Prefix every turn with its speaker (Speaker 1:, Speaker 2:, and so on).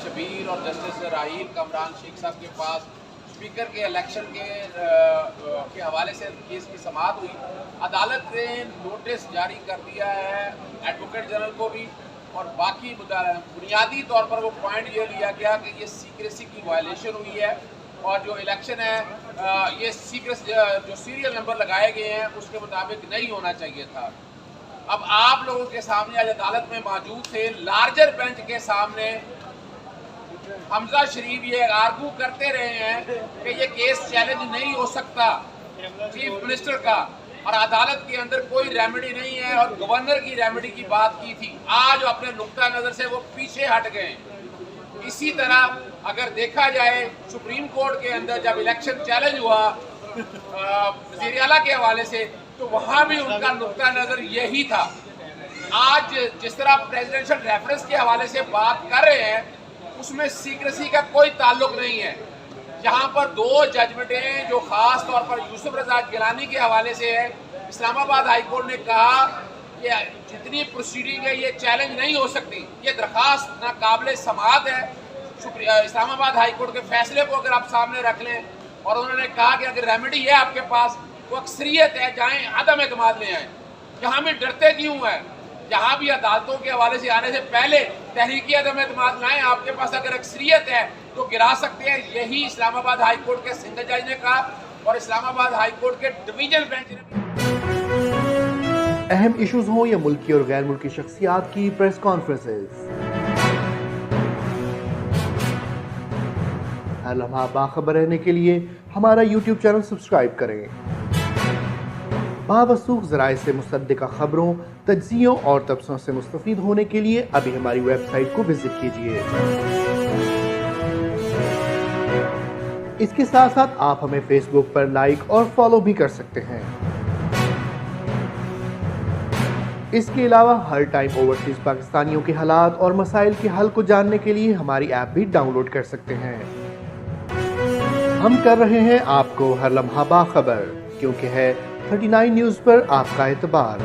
Speaker 1: शबीर और जस्टिस राहील कमरान शेख साहब के पास स्पीकर के इलेक्शन के हवाले से केस की समाअत हुई। अदालत ने नोटिस जारी कर दिया है एडवोकेट जनरल को भी, और बाकी बुनियादी तौर पर वो पॉइंट ये लिया गया कि ये सीक्रेसी की वायलेशन हुई है, और जो इलेक्शन है ये सीक्रेट जो सीरियल नंबर लगाए गए हैं उसके मुताबिक नहीं होना चाहिए था। अब आप लोगों के सामने आज अदालत में मौजूद थे, लार्जर बेंच के सामने हमजा शरीफ ये आर्गू करते रहे हैं कि ये केस चैलेंज नहीं हो सकता चीफ मिनिस्टर का, और अदालत के अंदर कोई रेमेडी नहीं है, और गवर्नर की रेमेडी की बात की थी। आज अपने नुक्ता नज़र से वो पीछे हट गए। इसी तरह अगर देखा जाए सुप्रीम कोर्ट के अंदर जब इलेक्शन चैलेंज हुआ वज़ीर आला के हवाले से, तो वहाँ भी उनका नुक्ता नज़र यही था। आज जिस तरह प्रेसिडेंशियल रेफरेंस के हवाले से बात कर रहे हैं उसमें सीक्रेसी का कोई ताल्लुक नहीं है। जहाँ पर दो जजमेंटें जो ख़ास तौर पर यूसुफ रज़ा गिलानी के हवाले से है, इस्लामाबाद हाई कोर्ट ने कहा कि जितनी प्रोसीडिंग है ये चैलेंज नहीं हो सकती, ये दरख्वास्त नाकाबिल समाअत है। इस्लामाबाद हाई कोर्ट के फैसले को अगर आप सामने रख लें, और उन्होंने कहा कि अगर रेमेडी है आपके पास वो अक्सरियत है, जाएँ अदम एतमाद ले आएँ। यहाँ भी डरते क्यों है? जहाँ भी अदालतों के हवाले से आने से पहले तहरीकी अदम एतमाद लाएँ, आपके पास अगर अक्सरियत है तो गिरा सकते हैं। यही इस्लामाबाद हाई कोर्ट के सिंध जज ने कहा, और इस्लामाबाद हाई कोर्ट के डिवीजन बेंच ने भी।
Speaker 2: अहम इश्यूज हों या मुल्की और गैर मुल्की शख्सियात की प्रेस कॉन्फ्रेंसेस, हर लम्हा बाखबर रहने के लिए हमारा YouTube चैनल सब्सक्राइब करें। बावसूख ज़राए से मुसद्दिक़ा खबरों, तज्ज़ियों और तबसरों से मुस्तफ़ीद होने के लिए अभी हमारी वेबसाइट को विजिट कीजिए। इसके साथ साथ आप हमें फेसबुक पर लाइक और फॉलो भी कर सकते हैं। इसके अलावा हर टाइम ओवरसीज पाकिस्तानियों के हालात और मसाइल के हल को जानने के लिए हमारी ऐप भी डाउनलोड कर सकते हैं। हम कर रहे हैं आपको हर लम्हा बाखबर, क्योंकि है 39 न्यूज़ पर आपका एतबार।